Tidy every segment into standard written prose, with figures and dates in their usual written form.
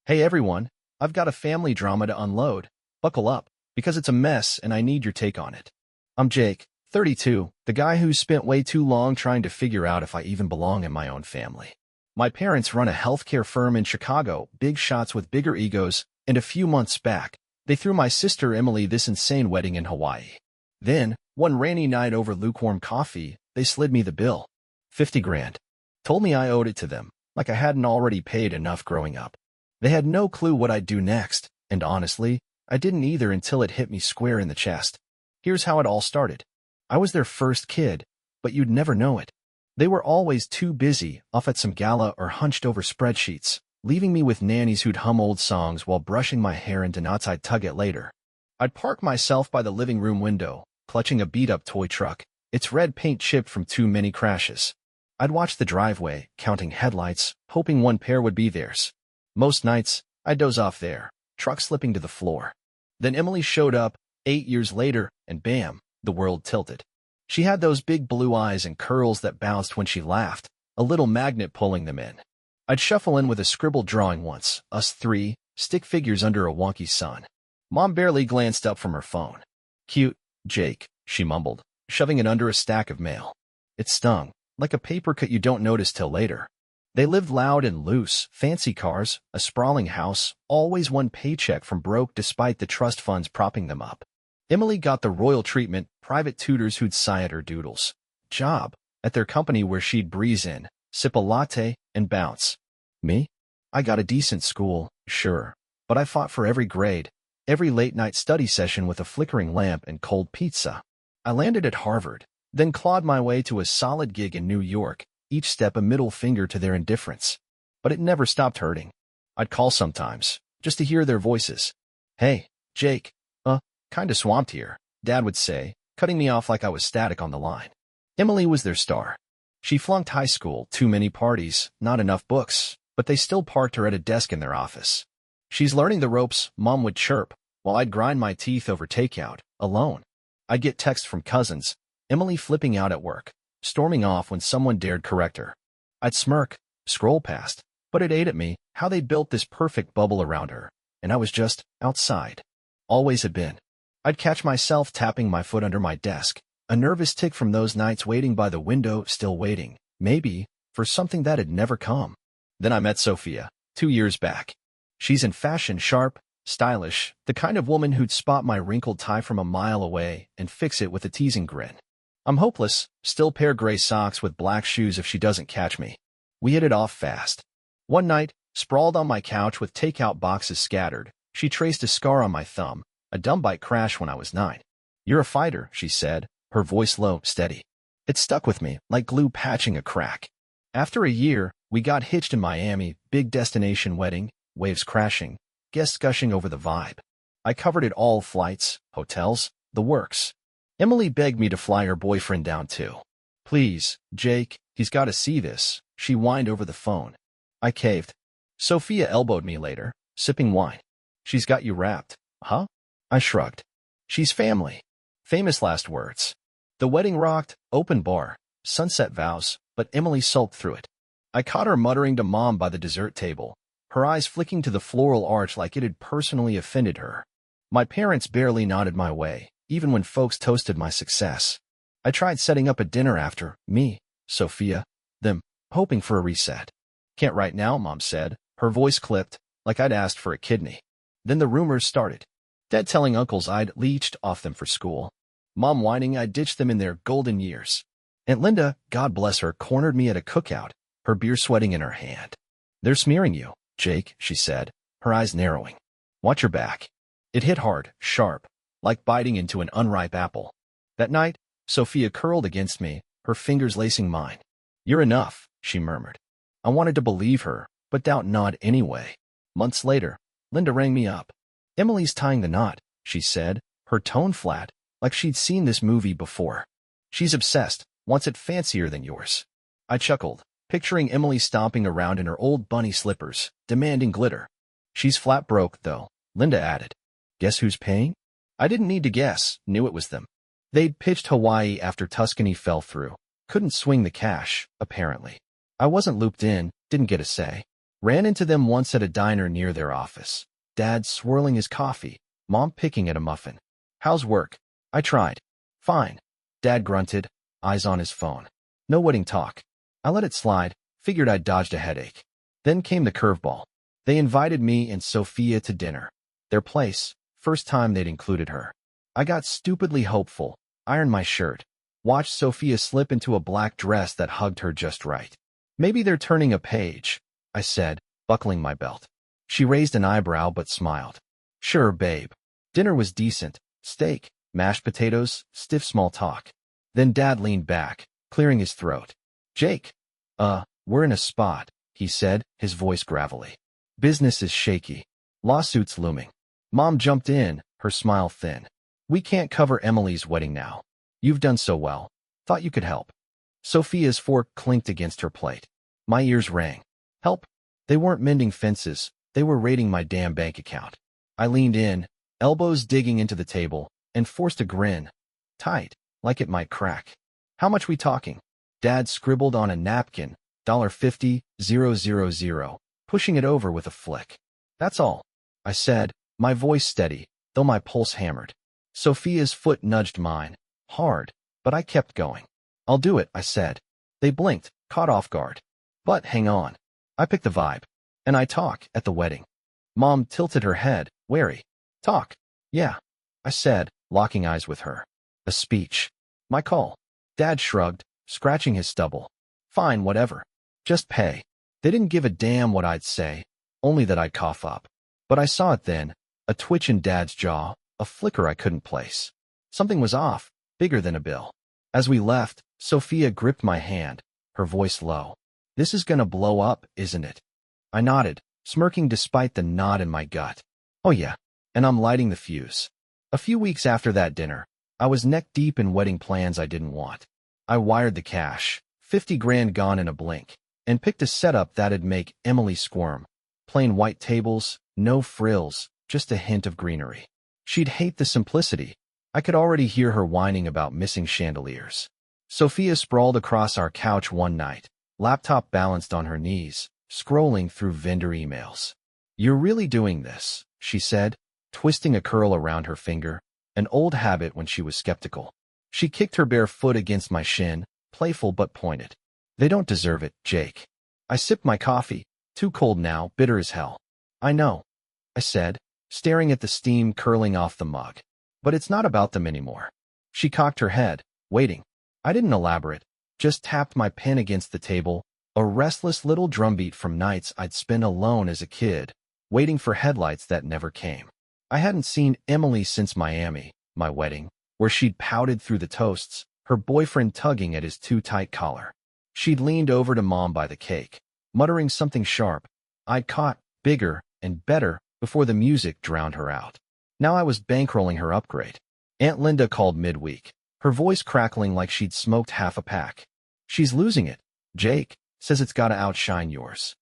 Hey everyone, I've got a family drama to unload. Buckle up, because it's a mess and I need your take on it. I'm Jake, 32, the guy who's spent way too long trying to figure out if I even belong in my own family. My parents run a healthcare firm in Chicago, big shots with bigger egos, and a few months back, they threw my sister Emily this insane wedding in Hawaii. Then, one rainy night over lukewarm coffee, they slid me the bill. 50 grand. Told me I owed it to them, like I hadn't already paid enough growing up. They had no clue what I'd do next, and honestly, I didn't either until it hit me square in the chest. Here's how it all started. I was their first kid, but you'd never know it. They were always too busy, off at some gala or hunched over spreadsheets, leaving me with nannies who'd hum old songs while brushing my hair and knots I'd tug at later. I'd park myself by the living room window, clutching a beat-up toy truck, its red paint chipped from too many crashes. I'd watch the driveway, counting headlights, hoping one pair would be theirs. Most nights, I'd doze off there, truck slipping to the floor. Then Emily showed up, 8 years later, and bam, the world tilted. She had those big blue eyes and curls that bounced when she laughed, a little magnet pulling them in. I'd shuffle in with a scribbled drawing once, us three, stick figures under a wonky sun. Mom barely glanced up from her phone. Cute, Jake, she mumbled, shoving it under a stack of mail. It stung, like a paper cut you don't notice till later. They lived loud and loose, fancy cars, a sprawling house, always one paycheck from broke despite the trust funds propping them up. Emily got the royal treatment, private tutors who'd sigh at her doodles. Job, at their company where she'd breeze in, sip a latte, and bounce. Me? I got a decent school, sure, but I fought for every grade, every late-night study session with a flickering lamp and cold pizza. I landed at Harvard, then clawed my way to a solid gig in New York, each step a middle finger to their indifference. But it never stopped hurting. I'd call sometimes, just to hear their voices. Hey, Jake, kinda swamped here, Dad would say, cutting me off like I was static on the line. Emily was their star. She flunked high school, too many parties, not enough books, but they still parked her at a desk in their office. She's learning the ropes, Mom would chirp, while I'd grind my teeth over takeout, alone. I'd get texts from cousins, Emily flipping out at work, storming off when someone dared correct her. I'd smirk, scroll past, but it ate at me how they built this perfect bubble around her, and I was just outside. Always had been. I'd catch myself tapping my foot under my desk, a nervous tick from those nights waiting by the window, still waiting, maybe, for something that had never come. Then I met Sophia, 2 years back. She's in fashion, sharp, stylish, the kind of woman who'd spot my wrinkled tie from a mile away and fix it with a teasing grin. I'm hopeless, still pair gray socks with black shoes if she doesn't catch me. We hit it off fast. One night, sprawled on my couch with takeout boxes scattered, she traced a scar on my thumb, a dumb bike crash when I was 9. You're a fighter, she said, her voice low, steady. It stuck with me, like glue patching a crack. After a year, we got hitched in Miami, big destination wedding, waves crashing, guests gushing over the vibe. I covered it all, flights, hotels, the works. Emily begged me to fly her boyfriend down too. Please, Jake, he's got to see this, she whined over the phone. I caved. Sophia elbowed me later, sipping wine. She's got you wrapped, huh? I shrugged. She's family. Famous last words. The wedding rocked, open bar, sunset vows, but Emily sulked through it. I caught her muttering to Mom by the dessert table, her eyes flicking to the floral arch like it had personally offended her. My parents barely nodded my way, even when folks toasted my success. I tried setting up a dinner after, me, Sophia, them, hoping for a reset. Can't right now, Mom said, her voice clipped, like I'd asked for a kidney. Then the rumors started. Dad telling uncles I'd leached off them for school. Mom whining I'd ditched them in their golden years. Aunt Linda, God bless her, cornered me at a cookout, her beer sweating in her hand. They're smearing you, Jake, she said, her eyes narrowing. Watch your back. It hit hard, sharp, like biting into an unripe apple. That night, Sophia curled against me, her fingers lacing mine. You're enough, she murmured. I wanted to believe her, but doubt not anyway. Months later, Linda rang me up. Emily's tying the knot, she said, her tone flat, like she'd seen this movie before. She's obsessed, wants it fancier than yours. I chuckled, picturing Emily stomping around in her old bunny slippers, demanding glitter. She's flat broke, though, Linda added. Guess who's paying? I didn't need to guess, knew it was them. They'd pitched Hawaii after Tuscany fell through. Couldn't swing the cash, apparently. I wasn't looped in, didn't get a say. Ran into them once at a diner near their office. Dad swirling his coffee, Mom picking at a muffin. How's work? I tried. Fine. Dad grunted, eyes on his phone. No wedding talk. I let it slide, figured I'd dodged a headache. Then came the curveball. They invited me and Sophia to dinner. Their place, first time they'd included her. I got stupidly hopeful, ironed my shirt, watched Sophia slip into a black dress that hugged her just right. Maybe they're turning a page, I said, buckling my belt. She raised an eyebrow but smiled. Sure, babe. Dinner was decent. Steak, mashed potatoes, stiff small talk. Then Dad leaned back, clearing his throat. Jake. We're in a spot, he said, his voice gravelly. Business is shaky. Lawsuits looming. Mom jumped in, her smile thin. We can't cover Emily's wedding now. You've done so well. Thought you could help. Sophia's fork clinked against her plate. My ears rang. Help? They weren't mending fences. They were raiding my damn bank account. I leaned in, elbows digging into the table, and forced a grin. Tight, like it might crack. How much we talking? Dad scribbled on a napkin, $50,000, pushing it over with a flick. That's all, I said, my voice steady, though my pulse hammered. Sophia's foot nudged mine, hard, but I kept going. I'll do it, I said. They blinked, caught off guard. But hang on. I picked the vibe. And I talk at the wedding. Mom tilted her head, wary. Talk. Yeah, I said, locking eyes with her. A speech. My call. Dad shrugged, scratching his stubble. Fine, whatever. Just pay. They didn't give a damn what I'd say, only that I'd cough up. But I saw it then, a twitch in Dad's jaw, a flicker I couldn't place. Something was off, bigger than a bill. As we left, Sophia gripped my hand, her voice low. This is gonna blow up, isn't it? I nodded, smirking despite the knot in my gut. Oh yeah, and I'm lighting the fuse. A few weeks after that dinner, I was neck-deep in wedding plans I didn't want. I wired the cash, 50 grand gone in a blink, and picked a setup that'd make Emily squirm. Plain white tables, no frills, just a hint of greenery. She'd hate the simplicity. I could already hear her whining about missing chandeliers. Sophia sprawled across our couch one night, laptop balanced on her knees, scrolling through vendor emails. You're really doing this, she said, twisting a curl around her finger, an old habit when she was skeptical. She kicked her bare foot against my shin, playful but pointed. They don't deserve it, Jake. I sipped my coffee, too cold now, bitter as hell. I know, I said, staring at the steam curling off the mug. But it's not about them anymore. She cocked her head, waiting. I didn't elaborate, just tapped my pen against the table, a restless little drumbeat from nights I'd spent alone as a kid, waiting for headlights that never came. I hadn't seen Emily since Miami, my wedding, where she'd pouted through the toasts, her boyfriend tugging at his too-tight collar. She'd leaned over to Mom by the cake, muttering something sharp. I'd caught, bigger and better, before the music drowned her out. Now I was bankrolling her upgrade. Aunt Linda called midweek, her voice crackling like she'd smoked half a pack. She's losing it. Jake says it's gotta outshine yours.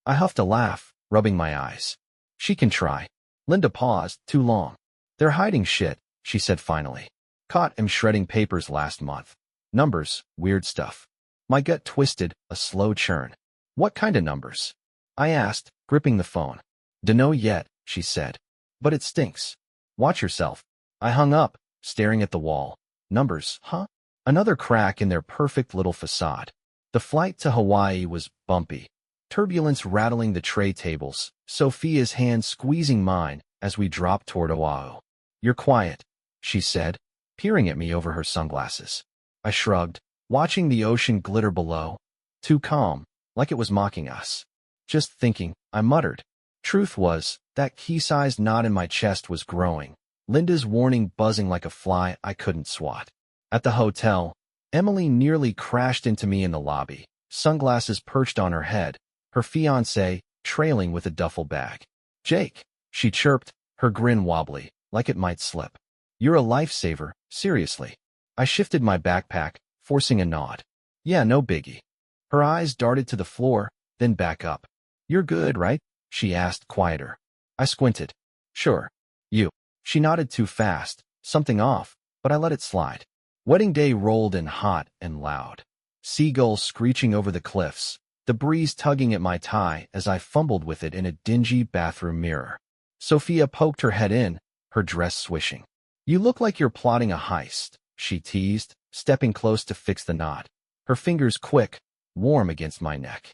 I huffed a laugh, rubbing my eyes. She can try. Linda paused, too long. They're hiding shit, she said finally. Caught him shredding papers last month. Numbers, weird stuff. My gut twisted, a slow churn. What kind of numbers? I asked, gripping the phone. Dunno yet, she said. But it stinks. Watch yourself. I hung up, staring at the wall. Numbers, huh? Another crack in their perfect little facade. The flight to Hawaii was bumpy. Turbulence rattling the tray tables, Sophia's hand squeezing mine as we dropped toward Oahu. You're quiet, she said, peering at me over her sunglasses. I shrugged, watching the ocean glitter below. Too calm, like it was mocking us. Just thinking, I muttered. Truth was, that key-sized knot in my chest was growing, Linda's warning buzzing like a fly I couldn't swat. At the hotel, Emily nearly crashed into me in the lobby, sunglasses perched on her head, her fiancé trailing with a duffel bag. Jake, she chirped, her grin wobbly, like it might slip. You're a lifesaver, seriously. I shifted my backpack, forcing a nod. Yeah, no biggie. Her eyes darted to the floor, then back up. You're good, right? She asked, quieter. I squinted. Sure. You. She nodded too fast, something off, but I let it slide. Wedding day rolled in hot and loud. Seagulls screeching over the cliffs, the breeze tugging at my tie as I fumbled with it in a dingy bathroom mirror. Sophia poked her head in, her dress swishing. "You look like you're plotting a heist," she teased, stepping close to fix the knot, her fingers quick, warm against my neck.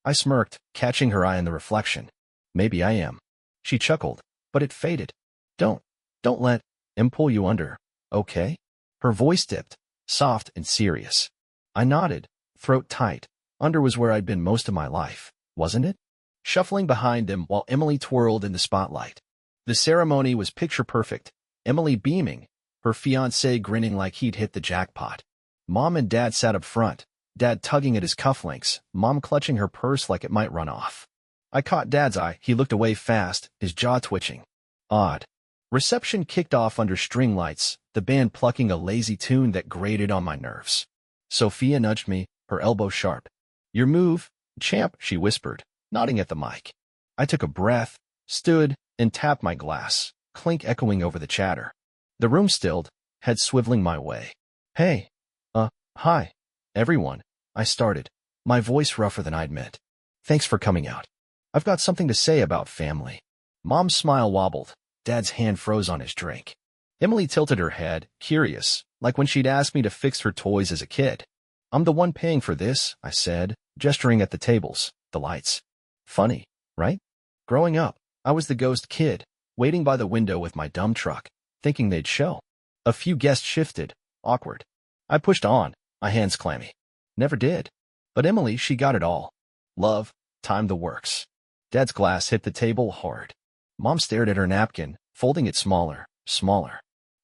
I smirked, catching her eye in the reflection. "Maybe I am." She chuckled, but it faded. Don't let him pull you under, okay?" Her voice dipped, soft and serious. I nodded, throat tight. Under was where I'd been most of my life, wasn't it? Shuffling behind them while Emily twirled in the spotlight. The ceremony was picture perfect, Emily beaming, her fiancé grinning like he'd hit the jackpot. Mom and Dad sat up front, Dad tugging at his cufflinks, Mom clutching her purse like it might run off. I caught Dad's eye. He looked away fast, his jaw twitching. Odd. Reception kicked off under string lights, the band plucking a lazy tune that grated on my nerves. Sophia nudged me, her elbow sharp. "Your move, champ," she whispered, nodding at the mic. I took a breath, stood, and tapped my glass, clink echoing over the chatter. The room stilled, head swiveling my way. "Hey. Hi, everyone," I started, my voice rougher than I'd meant. "Thanks for coming out. I've got something to say about family." Mom's smile wobbled. Dad's hand froze on his drink. Emily tilted her head, curious, like when she'd asked me to fix her toys as a kid. "I'm the one paying for this," I said, gesturing at the tables, the lights. Funny, right? Growing up, I was the ghost kid, waiting by the window with my dumb truck, thinking they'd show. A few guests shifted, awkward. I pushed on, my hands clammy. Never did. But Emily, she got it all. Love, time, the works. Dad's glass hit the table hard. Mom stared at her napkin, folding it smaller.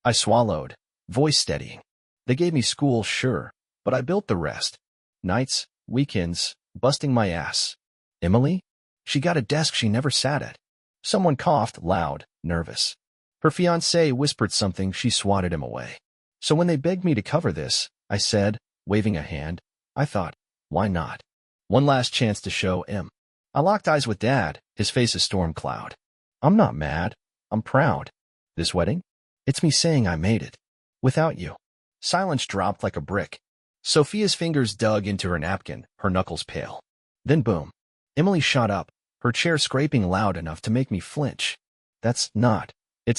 I swallowed, voice steadying. They gave me school, sure, but I built the rest. Nights, weekends, busting my ass. Emily? She got a desk she never sat at. Someone coughed, loud, nervous. Her fiancé whispered something. She swatted him away. "So when they begged me to cover this," I said, waving a hand, I thought, why not? One last chance to show him. I locked eyes with Dad, his face a storm cloud. "I'm not mad. I'm proud. This wedding? It's me saying I made it. Without you." Silence dropped like a brick. Sophia's fingers dug into her napkin, her knuckles pale. Then boom. Emily shot up, her chair scraping loud enough to make me flinch. It's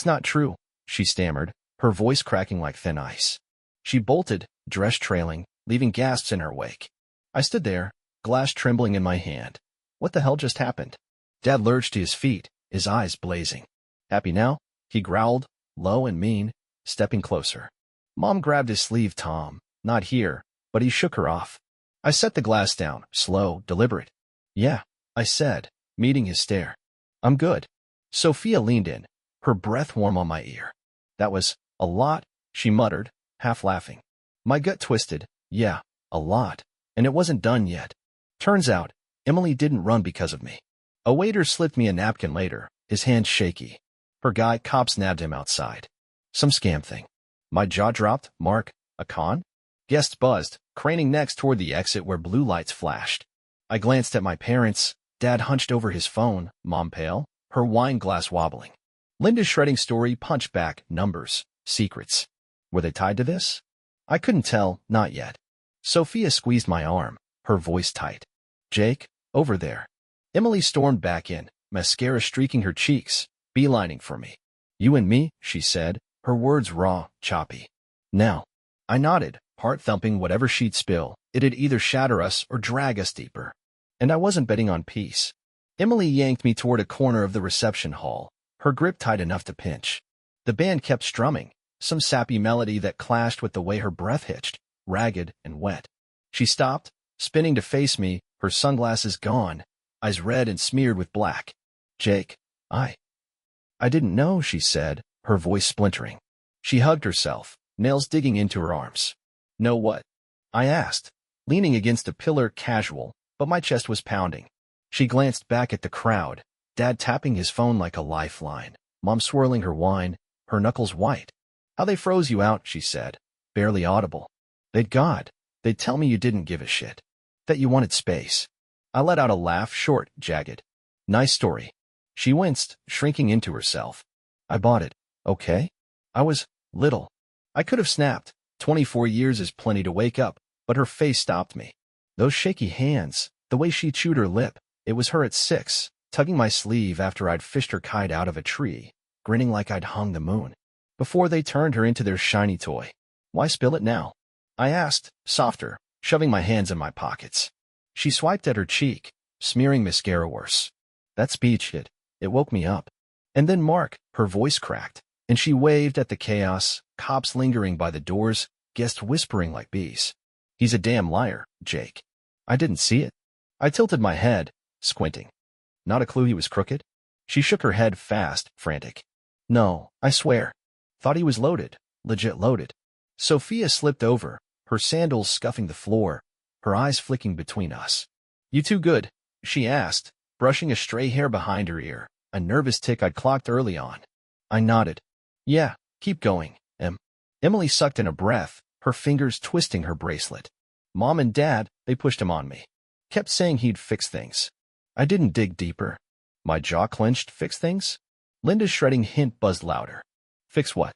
not true," she stammered, her voice cracking like thin ice. She bolted, dress trailing, leaving gasps in her wake. I stood there, glass trembling in my hand. What the hell just happened? Dad lurched to his feet, his eyes blazing. "Happy now?" he growled, low and mean, stepping closer. Mom grabbed his sleeve. "Tom, not here," but he shook her off. I set the glass down, slow, deliberate. "Yeah," I said, meeting his stare. "I'm good." Sophia leaned in, her breath warm on my ear. "That was a lot," she muttered, half laughing. My gut twisted. Yeah, a lot. And it wasn't done yet. Turns out, Emily didn't run because of me. A waiter slipped me a napkin later, his hand shaky. Her guy cops nabbed him outside. Some scam thing. My jaw dropped. Mark, a con? Guests buzzed, craning necks toward the exit where blue lights flashed. I glanced at my parents. Dad hunched over his phone, Mom pale, her wine glass wobbling. Linda's shredding story punched back, numbers, secrets. Were they tied to this? I couldn't tell, not yet. Sophia squeezed my arm, her voice tight. "Jake, over there." Emily stormed back in, mascara streaking her cheeks, beelining for me. "You and me," she said, her words raw, choppy. "Now." I nodded, heart thumping. Whatever she'd spill, it'd either shatter us or drag us deeper. And I wasn't betting on peace. Emily yanked me toward a corner of the reception hall, her grip tight enough to pinch. The band kept strumming, some sappy melody that clashed with the way her breath hitched, ragged and wet. She stopped, spinning to face me, her sunglasses gone, eyes red and smeared with black. "Jake, I didn't know," she said, her voice splintering. She hugged herself, nails digging into her arms. "Know what?" I asked, leaning against a pillar, casual, but my chest was pounding. She glanced back at the crowd, Dad tapping his phone like a lifeline, Mom swirling her wine, her knuckles white. "How they froze you out," she said, barely audible. They'd tell me you didn't give a shit, that you wanted space." I let out a laugh, short, jagged. "Nice story." She winced, shrinking into herself. "I bought it, okay? I was little." I could have snapped. 24 years is plenty to wake up, but her face stopped me. Those shaky hands, The way she chewed her lip, it was her at 6, tugging my sleeve after I'd fished her kite out of a tree, grinning like I'd hung the moon. Before they turned her into their shiny toy. Why spill it now? I asked, softer, shoving my hands in my pockets. She swiped at her cheek, smearing mascara worse. That speech hit. It woke me up. And then Mark, her voice cracked, and she waved at the chaos, cops lingering by the doors, guests whispering like bees. He's a damn liar, Jake. I didn't see it. I tilted my head, squinting. Not a clue he was crooked? She shook her head fast, frantic. No, I swear. Thought he was loaded, legit loaded. Sophia slipped over, her sandals scuffing the floor, her eyes flicking between us. You too good? She asked, brushing a stray hair behind her ear, a nervous tick I'd clocked early on. I nodded. Yeah, keep going, Em. Emily sucked in a breath, her fingers twisting her bracelet. Mom and Dad, they pushed him on me. Kept saying he'd fix things. I didn't dig deeper. My jaw clenched. Fix things? Linda's shredding hint buzzed louder. Fix what?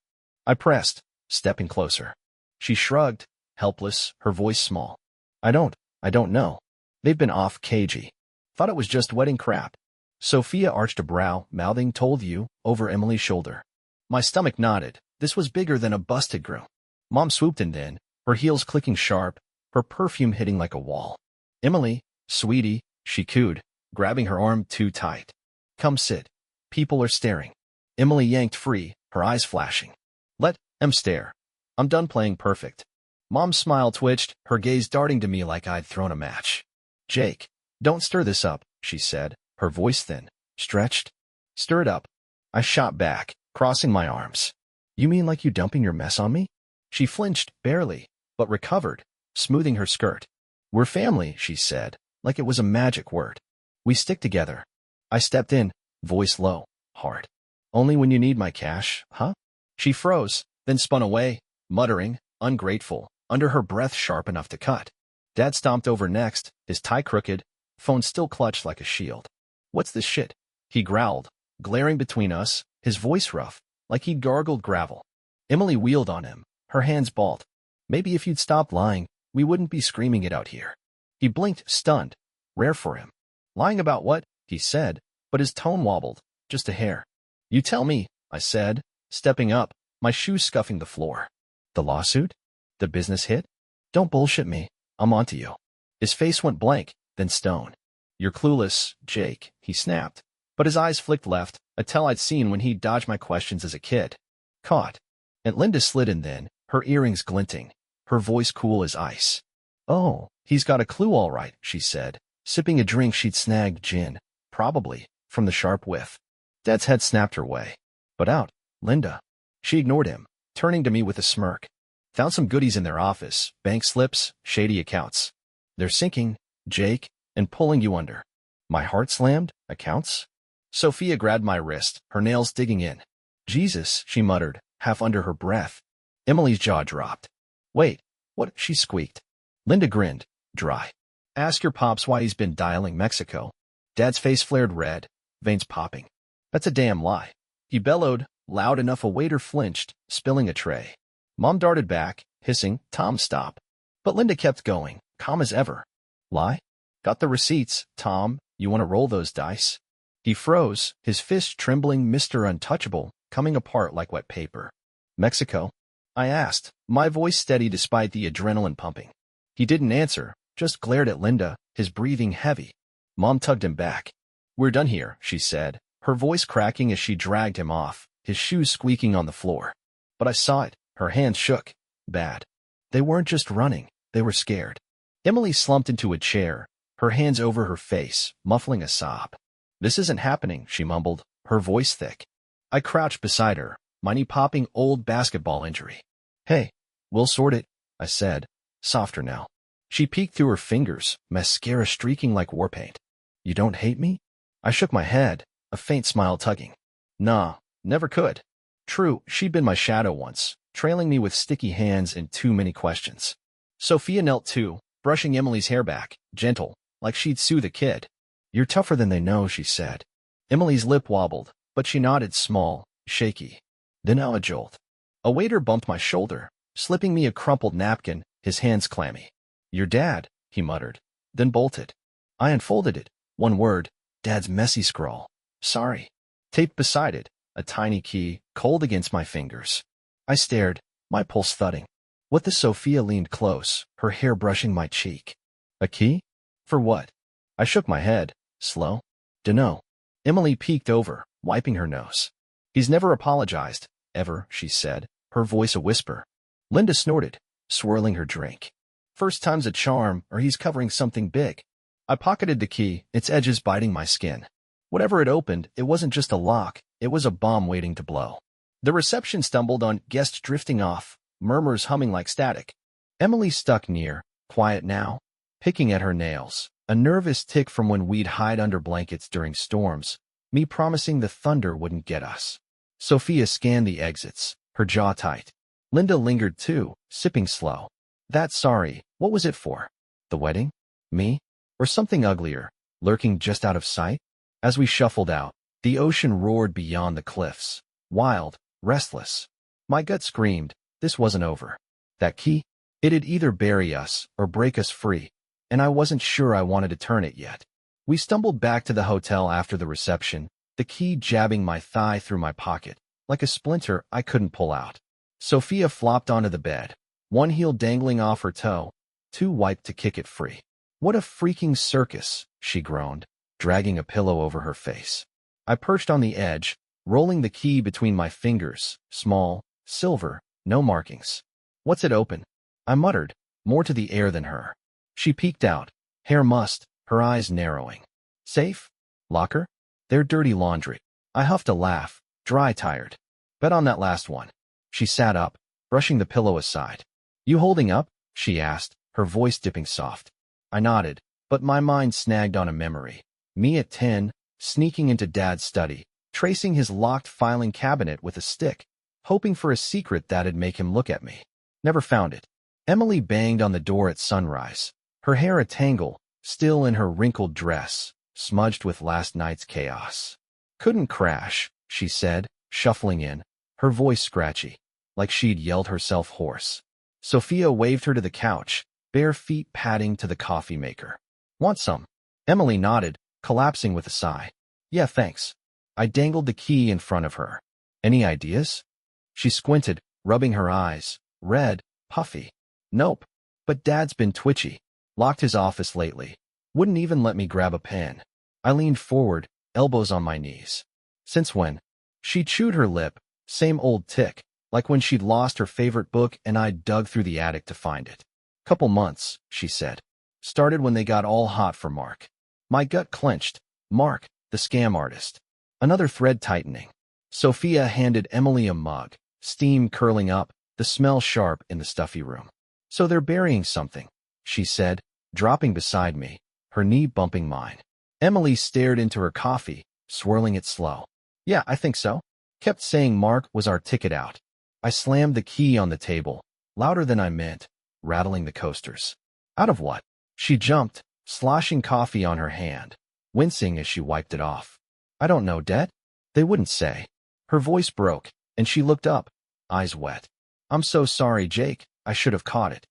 I pressed, stepping closer. She shrugged, helpless, her voice small. I don't know. They've been off cagey. Thought it was just wedding crap. Sophia arched a brow, mouthing told you, over Emily's shoulder. My stomach nodded. This was bigger than a busted groom. Mom swooped in, her heels clicking sharp, her perfume hitting like a wall. Emily, sweetie, she cooed, grabbing her arm too tight. Come sit. People are staring. Emily yanked free, her eyes flashing. Let Em stare. I'm done playing perfect. Mom's smile twitched, her gaze darting to me like I'd thrown a match. Jake, don't stir this up, she said, her voice thin, stretched. Stir it up. I shot back, crossing my arms. You mean like you dumping your mess on me? She flinched, barely, but recovered, smoothing her skirt. We're family, she said, like it was a magic word. We stick together. I stepped in, voice low, hard. Only when you need my cash, huh? She froze, then spun away, muttering, ungrateful, under her breath sharp enough to cut. Dad stomped over next, his tie crooked, phone still clutched like a shield. What's this shit? He growled, glaring between us, his voice rough, like he'd gargled gravel. Emily wheeled on him, her hands balled. Maybe if you'd stopped lying, we wouldn't be screaming it out here. He blinked, stunned. Rare for him. Lying about what? He said, but his tone wobbled, just a hair. You tell me, I said, stepping up, my shoes scuffing the floor. The lawsuit? The business hit? Don't bullshit me. I'm onto you. His face went blank, then stone. You're clueless, Jake, he snapped. But his eyes flicked left, a tell I'd seen when he'd dodged my questions as a kid. Caught. And Linda slid in then, her earrings glinting, her voice cool as ice. Oh, he's got a clue all right, she said, sipping a drink she'd snagged gin, probably, from the sharp whiff. Dad's head snapped her way. But out, Linda. She ignored him, turning to me with a smirk. Found some goodies in their office, bank slips, shady accounts. They're sinking, Jake, and pulling you under. My heart slammed. Accounts? Sophia grabbed my wrist, her nails digging in. Jesus, she muttered, half under her breath. Emily's jaw dropped. Wait, what? She squeaked. Linda grinned, dry. Ask your pops why he's been dialing Mexico. Dad's face flared red, veins popping. That's a damn lie. He bellowed, loud enough a waiter flinched, spilling a tray. Mom darted back, hissing, Tom, stop. But Linda kept going, calm as ever. Lie? Got the receipts, Tom. You want to roll those dice? He froze, his fist trembling, Mr. Untouchable, coming apart like wet paper. Mexico? I asked, my voice steady despite the adrenaline pumping. He didn't answer, just glared at Linda, his breathing heavy. Mom tugged him back. We're done here, she said, her voice cracking as she dragged him off, his shoes squeaking on the floor. But I saw it, her hands shook. Bad. They weren't just running, they were scared. Emily slumped into a chair, her hands over her face, muffling a sob. This isn't happening, she mumbled, her voice thick. I crouched beside her, my knee popping old basketball injury. Hey, we'll sort it, I said, softer now. She peeked through her fingers, mascara streaking like war paint. You don't hate me? I shook my head, a faint smile tugging. Nah, never could. True, she'd been my shadow once, trailing me with sticky hands and too many questions. Sophia knelt too, brushing Emily's hair back, gentle, like she'd soothe a kid. You're tougher than they know, she said. Emily's lip wobbled, but she nodded small, shaky. Then a jolt. A waiter bumped my shoulder, slipping me a crumpled napkin, his hands clammy. Your dad, he muttered, then bolted. I unfolded it. One word, Dad's messy scrawl. Sorry. Taped beside it, a tiny key, cold against my fingers. I stared, my pulse thudding. What the Sophia leaned close, her hair brushing my cheek. A key? For what? I shook my head. Slow? Dunno. Emily peeked over, wiping her nose. He's never apologized, ever, she said, her voice a whisper. Linda snorted, swirling her drink. First time's a charm, or he's covering something big. I pocketed the key, its edges biting my skin. Whatever it opened, it wasn't just a lock, it was a bomb waiting to blow. The reception stumbled on guests drifting off, murmurs humming like static. Emily stuck near, quiet now, picking at her nails, a nervous tick from when we'd hide under blankets during storms, me promising the thunder wouldn't get us. Sophia scanned the exits, her jaw tight. Linda lingered too, sipping slow. That's sorry, what was it for? The wedding? Me? Or something uglier, lurking just out of sight? As we shuffled out, the ocean roared beyond the cliffs, wild, restless. My gut screamed, this wasn't over. That key? It'd either bury us or break us free, and I wasn't sure I wanted to turn it yet. We stumbled back to the hotel after the reception, the key jabbing my thigh through my pocket, like a splinter I couldn't pull out. Sophia flopped onto the bed, one heel dangling off her toe, too wiped to kick it free. What a freaking circus, she groaned, dragging a pillow over her face. I perched on the edge, rolling the key between my fingers, small, silver, no markings. What's it open? I muttered, more to the air than her. She peeked out, hair mussed, her eyes narrowing. Safe? Locker? They're dirty laundry. I huffed a laugh, dry tired. Bet on that last one. She sat up, brushing the pillow aside. You holding up? She asked, her voice dipping soft. I nodded, but my mind snagged on a memory. Me at 10, sneaking into Dad's study, tracing his locked filing cabinet with a stick, hoping for a secret that'd make him look at me. Never found it. Emily banged on the door at sunrise, her hair a tangle, still in her wrinkled dress, smudged with last night's chaos. Couldn't crash, she said, shuffling in, her voice scratchy, like she'd yelled herself hoarse. Sophia waved her to the couch, bare feet padding to the coffee maker. Want some? Emily nodded, collapsing with a sigh. Yeah, thanks. I dangled the key in front of her. Any ideas? She squinted, rubbing her eyes, red, puffy. Nope. But Dad's been twitchy. Locked his office lately. Wouldn't even let me grab a pen. I leaned forward, elbows on my knees. Since when? She chewed her lip, same old tick, like when she'd lost her favorite book and I'd dug through the attic to find it. Couple months, she said. Started when they got all hot for Mark. My gut clenched. Mark, the scam artist. Another thread tightening. Sophia handed Emily a mug, steam curling up, the smell sharp in the stuffy room. So they're burying something, she said, dropping beside me, her knee bumping mine. Emily stared into her coffee, swirling it slow. Yeah, I think so. Kept saying Mark was our ticket out. I slammed the key on the table, louder than I meant, rattling the coasters. Out of what? She jumped, sloshing coffee on her hand, wincing as she wiped it off. I don't know, Dad. They wouldn't say. Her voice broke, and she looked up, eyes wet. I'm so sorry, Jake. I should have caught it.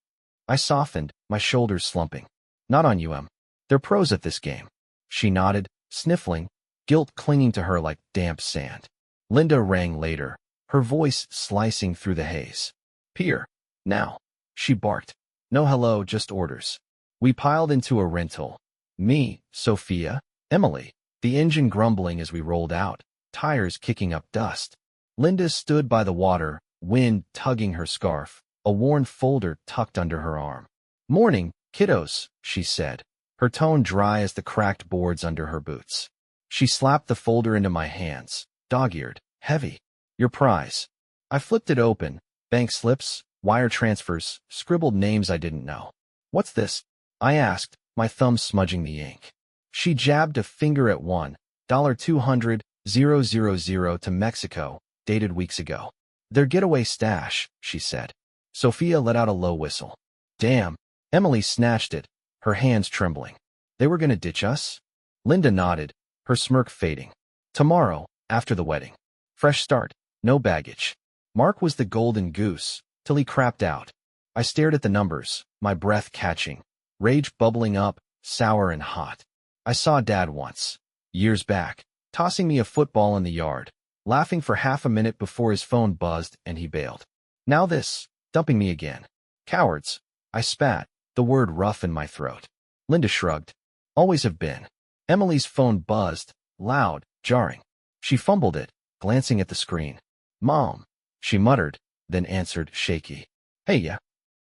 I softened, my shoulders slumping. Not on you, Em. They're pros at this game. She nodded, sniffling, guilt clinging to her like damp sand. Linda rang later, her voice slicing through the haze. Pier. Now. She barked. No hello, just orders. We piled into a rental. Me, Sophia, Emily, the engine grumbling as we rolled out, tires kicking up dust. Linda stood by the water, wind tugging her scarf, a worn folder tucked under her arm. Morning, kiddos, she said, her tone dry as the cracked boards under her boots. She slapped the folder into my hands, dog-eared, heavy. Your prize. I flipped it open, bank slips, wire transfers, scribbled names I didn't know. What's this? I asked, my thumb smudging the ink. She jabbed a finger at $1,200,000 to Mexico, dated weeks ago. Their getaway stash, she said. Sophia let out a low whistle. Damn. Emily snatched it, her hands trembling. They were gonna ditch us? Linda nodded, her smirk fading. Tomorrow, after the wedding. Fresh start, no baggage. Mark was the golden goose, till he crapped out. I stared at the numbers, my breath catching, rage bubbling up, sour and hot. I saw Dad once, years back, tossing me a football in the yard, laughing for half a minute before his phone buzzed and he bailed. Now this, dumping me again. Cowards. I spat, the word rough in my throat. Linda shrugged. Always have been. Emily's phone buzzed, loud, jarring. She fumbled it, glancing at the screen. Mom, she muttered, then answered, shaky. Hey, yeah.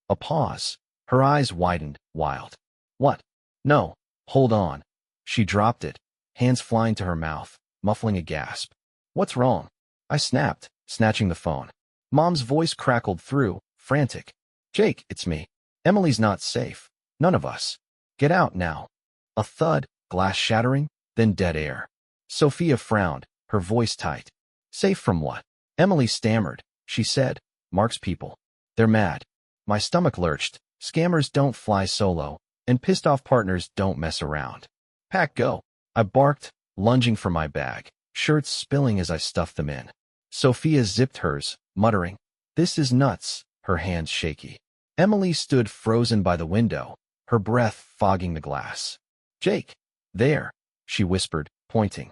A pause. Her eyes widened, wild. What? No, hold on. She dropped it, hands flying to her mouth, muffling a gasp. What's wrong? I snapped, snatching the phone. Mom's voice crackled through, frantic. Jake, it's me. Emily's not safe. None of us. Get out now. A thud, glass shattering, then dead air. Sophia frowned, her voice tight. Safe from what? Emily stammered. She said, Mark's people. They're mad. My stomach lurched. Scammers don't fly solo, and pissed-off partners don't mess around. Pack go. I barked, lunging for my bag, shirts spilling as I stuffed them in. Sophia zipped hers, muttering, This is nuts, her hands shaky. Emily stood frozen by the window, her breath fogging the glass. Jake. There, she whispered, pointing.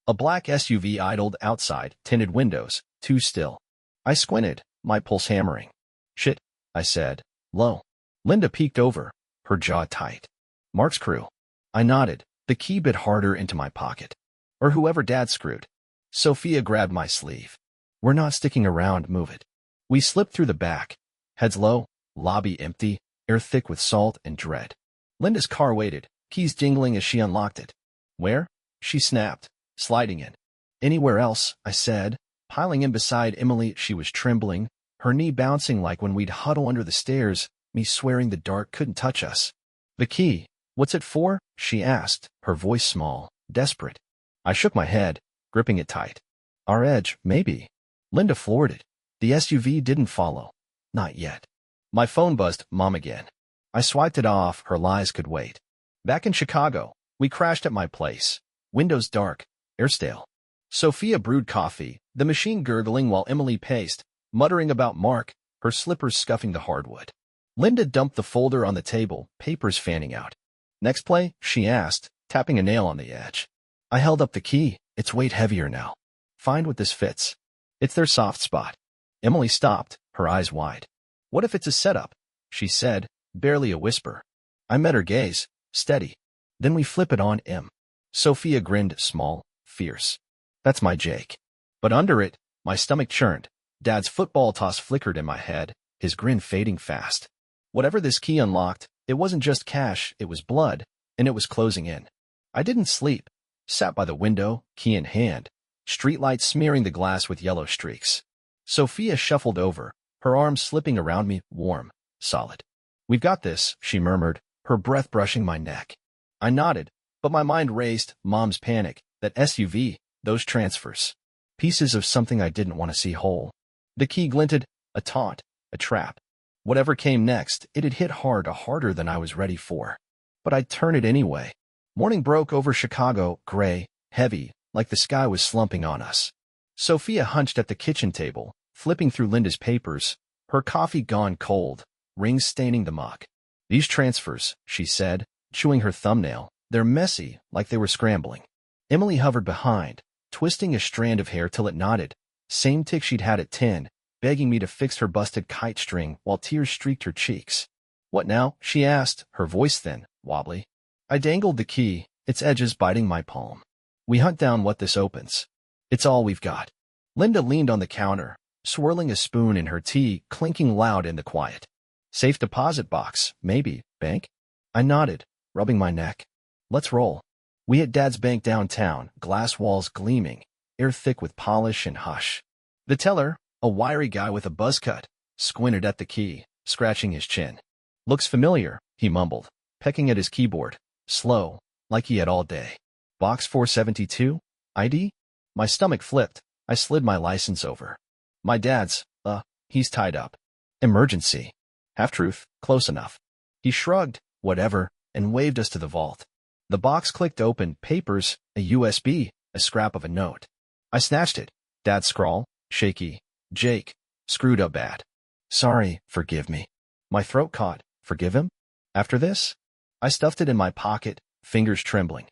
A black SUV idled outside, tinted windows, too still. I squinted, my pulse hammering. Shit, I said, low. Linda peeked over, her jaw tight. Mark's crew. I nodded, the key bit harder into my pocket. Or whoever Dad screwed. Sophia grabbed my sleeve. We're not sticking around, move it. We slipped through the back. Heads low, lobby empty, air thick with salt and dread. Linda's car waited, keys jingling as she unlocked it. Where? She snapped, sliding in. Anywhere else, I said, piling in beside Emily. She was trembling, her knee bouncing like when we'd huddle under the stairs, me swearing the dark couldn't touch us. The key. What's it for? She asked, her voice small, desperate. I shook my head, gripping it tight. Our edge, maybe. Linda floored it. The SUV didn't follow. Not yet. My phone buzzed, Mom again. I swiped it off, her lies could wait. Back in Chicago, we crashed at my place. Windows dark, air stale. Sophia brewed coffee, the machine gurgling while Emily paced, muttering about Mark, her slippers scuffing the hardwood. Linda dumped the folder on the table, papers fanning out. Next play? She asked, tapping a nail on the edge. I held up the key, its weight heavier now. Find what this fits. It's their soft spot. Emily stopped, her eyes wide. What if it's a setup? She said, barely a whisper. I met her gaze, steady. Then we flip it on M. Sophia grinned, small, fierce. That's my Jake. But under it, my stomach churned. Dad's football toss flickered in my head, his grin fading fast. Whatever this key unlocked, it wasn't just cash, it was blood, and it was closing in. I didn't sleep. Sat by the window, key in hand, streetlights smearing the glass with yellow streaks. Sophia shuffled over, her arms slipping around me, warm, solid. We've got this, she murmured, her breath brushing my neck. I nodded, but my mind raced, Mom's panic, that SUV, those transfers. Pieces of something I didn't want to see whole. The key glinted, a taunt, a trap. Whatever came next, it'd hit hard, harder than I was ready for. But I'd turn it anyway. Morning broke over Chicago, gray, heavy, like the sky was slumping on us. Sophia hunched at the kitchen table, flipping through Linda's papers, her coffee gone cold, rings staining the mug. These transfers, she said, chewing her thumbnail, they're messy, like they were scrambling. Emily hovered behind, twisting a strand of hair till it knotted, same tick she'd had at 10, begging me to fix her busted kite string while tears streaked her cheeks. What now? She asked, her voice thin, wobbly. I dangled the key, its edges biting my palm. We hunt down what this opens. It's all we've got. Linda leaned on the counter, swirling a spoon in her tea, clinking loud in the quiet. Safe deposit box, maybe, bank? I nodded, rubbing my neck. Let's roll. We hit Dad's bank downtown, glass walls gleaming, air thick with polish and hush. The teller, a wiry guy with a buzz cut, squinted at the key, scratching his chin. Looks familiar, he mumbled, pecking at his keyboard, slow, like he had all day. Box 472? ID? My stomach flipped. I slid my license over. My dad's, he's tied up. Emergency. Half-truth, close enough. He shrugged, whatever, and waved us to the vault. The box clicked open, papers, a USB, a scrap of a note. I snatched it. Dad's scrawl, shaky. Jake, screwed up bad. Sorry, forgive me. My throat caught. Forgive him? After this? I stuffed it in my pocket, fingers trembling.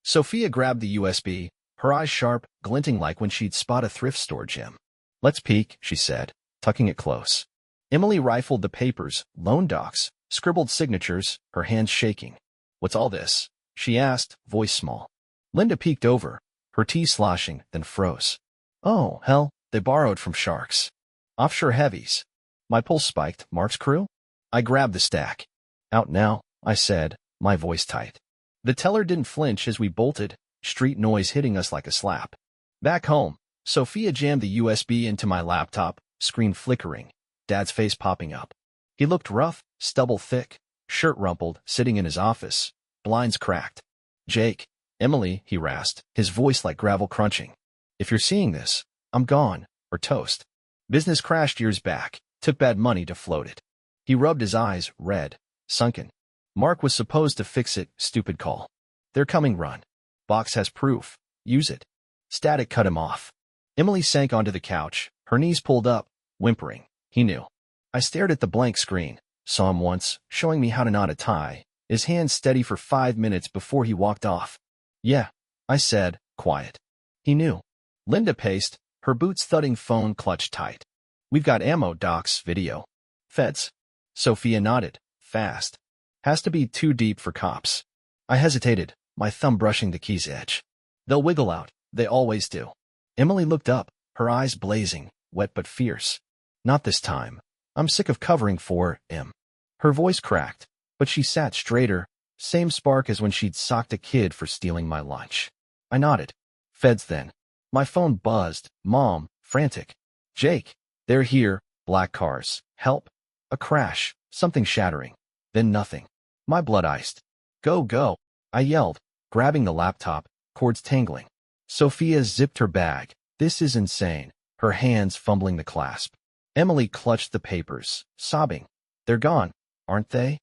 Sophia grabbed the USB, her eyes sharp, glinting like when she'd spot a thrift store gem. "Let's peek," she said, tucking it close. Emily rifled the papers, loan docs, scribbled signatures, her hands shaking. "What's all this?" she asked, voice small. Linda peeked over, her tea sloshing, then froze. "Oh, hell, they borrowed from sharks. Offshore heavies." My pulse spiked. "Mark's crew?" I grabbed the stack. "Out now," I said, my voice tight. The teller didn't flinch as we bolted, street noise hitting us like a slap. Back home, Sophia jammed the USB into my laptop, screen flickering, Dad's face popping up. He looked rough, stubble thick, shirt rumpled, sitting in his office, blinds cracked. "Jake, Emily," he rasped, his voice like gravel crunching. "If you're seeing this, I'm gone, or toast. Business crashed years back, took bad money to float it." He rubbed his eyes, red, sunken. "Mark was supposed to fix it, stupid call. They're coming, run. Box has proof, use it." Static cut him off. Emily sank onto the couch, her knees pulled up, whimpering. He knew. I stared at the blank screen, saw him once, showing me how to knot a tie, his hands steady for 5 minutes before he walked off. "Yeah," I said, quiet. He knew. Linda paced, her boots thudding, phone clutched tight. "We've got ammo, docs, video. Feds." Sophia nodded, fast. "Has to be too deep for cops." I hesitated, my thumb brushing the key's edge. "They'll wiggle out, they always do." Emily looked up, her eyes blazing, wet but fierce. "Not this time. I'm sick of covering for him." Her voice cracked, but she sat straighter, same spark as when she'd socked a kid for stealing my lunch. I nodded. "Feds then." My phone buzzed, Mom, frantic. "Jake, they're here, black cars, help." A crash, something shattering, then nothing. My blood iced. "Go, go," I yelled, grabbing the laptop, cords tangling. Sophia zipped her bag. "This is insane," her hands fumbling the clasp. Emily clutched the papers, sobbing. "They're gone, aren't they?"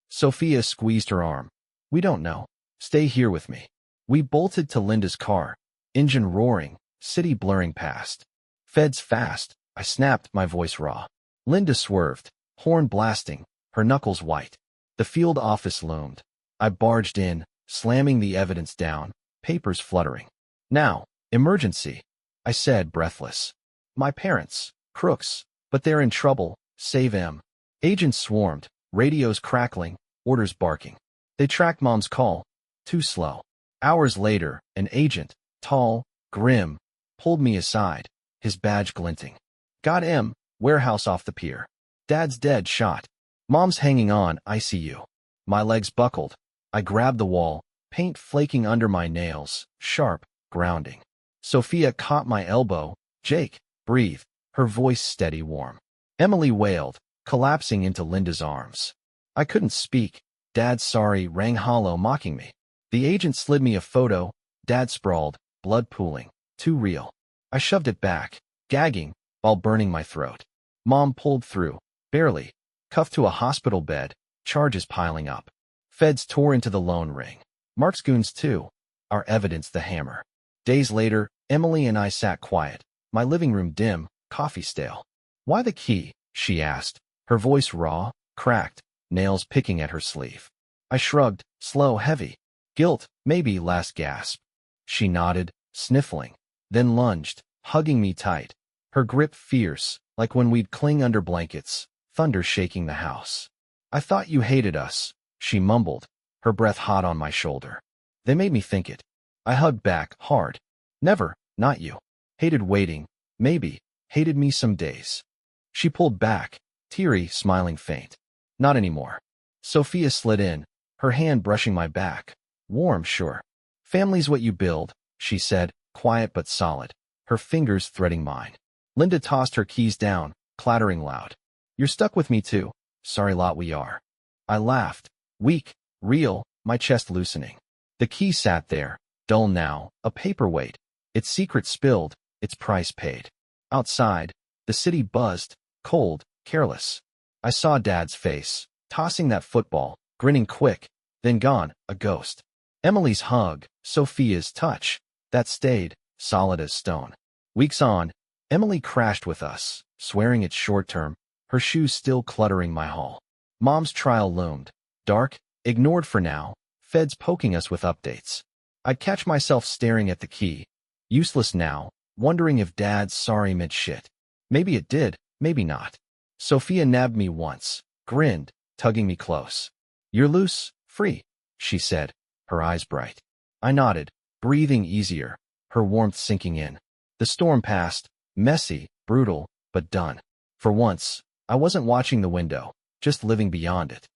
Sophia squeezed her arm. "We don't know. Stay here with me." We bolted to Linda's car, engine roaring, city blurring past. "Feds fast," I snapped, my voice raw. Linda swerved, horn blasting, her knuckles white. The field office loomed. I barged in, slamming the evidence down, papers fluttering. "Now, emergency," I said, breathless. "My parents, crooks, but they're in trouble, save em." Agents swarmed, radios crackling, orders barking. They tracked Mom's call. Too slow. Hours later, an agent, tall, grim, pulled me aside, his badge glinting. "Got him, warehouse off the pier. Dad's dead, shot. Mom's hanging on, ICU." My legs buckled. I grabbed the wall, paint flaking under my nails, sharp, grounding. Sophia caught my elbow. "Jake, breathe," her voice steady, warm. Emily wailed, collapsing into Linda's arms. I couldn't speak. "Dad's sorry," rang hollow, mocking me. The agent slid me a photo. Dad sprawled, blood pooling. Too real. I shoved it back, gagging, while burning my throat. Mom pulled through, barely, cuffed to a hospital bed, charges piling up. Feds tore into the loan ring. Mark's goons too. Our evidence the hammer. Days later, Emily and I sat quiet, my living room dim, coffee stale. "Why the key?" she asked, her voice raw, cracked, nails picking at her sleeve. I shrugged, slow, heavy. "Guilt, maybe," last gasp. She nodded, sniffling, then lunged, hugging me tight. Her grip fierce, like when we'd cling under blankets, thunder shaking the house. "I thought you hated us," she mumbled, her breath hot on my shoulder. They made me think it. I hugged back, hard. "Never, not you. Hated waiting, maybe, hated me some days." She pulled back, teary, smiling faint. "Not anymore." Sophia slid in, her hand brushing my back. "Warm, sure. Family's what you build," she said, quiet but solid, her fingers threading mine. Linda tossed her keys down, clattering loud. "You're stuck with me too. Sorry lot we are." I laughed, weak, real, my chest loosening. The key sat there, dull now, a paperweight, its secret spilled, its price paid. Outside, the city buzzed, cold, careless. I saw Dad's face, tossing that football, grinning quick, then gone, a ghost. Emily's hug, Sophia's touch, that stayed, solid as stone. Weeks on, Emily crashed with us, swearing it's short-term, her shoes still cluttering my hall. Mom's trial loomed, dark, ignored for now, feds poking us with updates. I'd catch myself staring at the key, useless now, wondering if Dad's sorry meant shit. Maybe it did, maybe not. Sophia nabbed me once, grinned, tugging me close. "You're loose, free," she said, her eyes bright. I nodded, breathing easier, her warmth sinking in. The storm passed, messy, brutal, but done. For once, I wasn't watching the window, just living beyond it.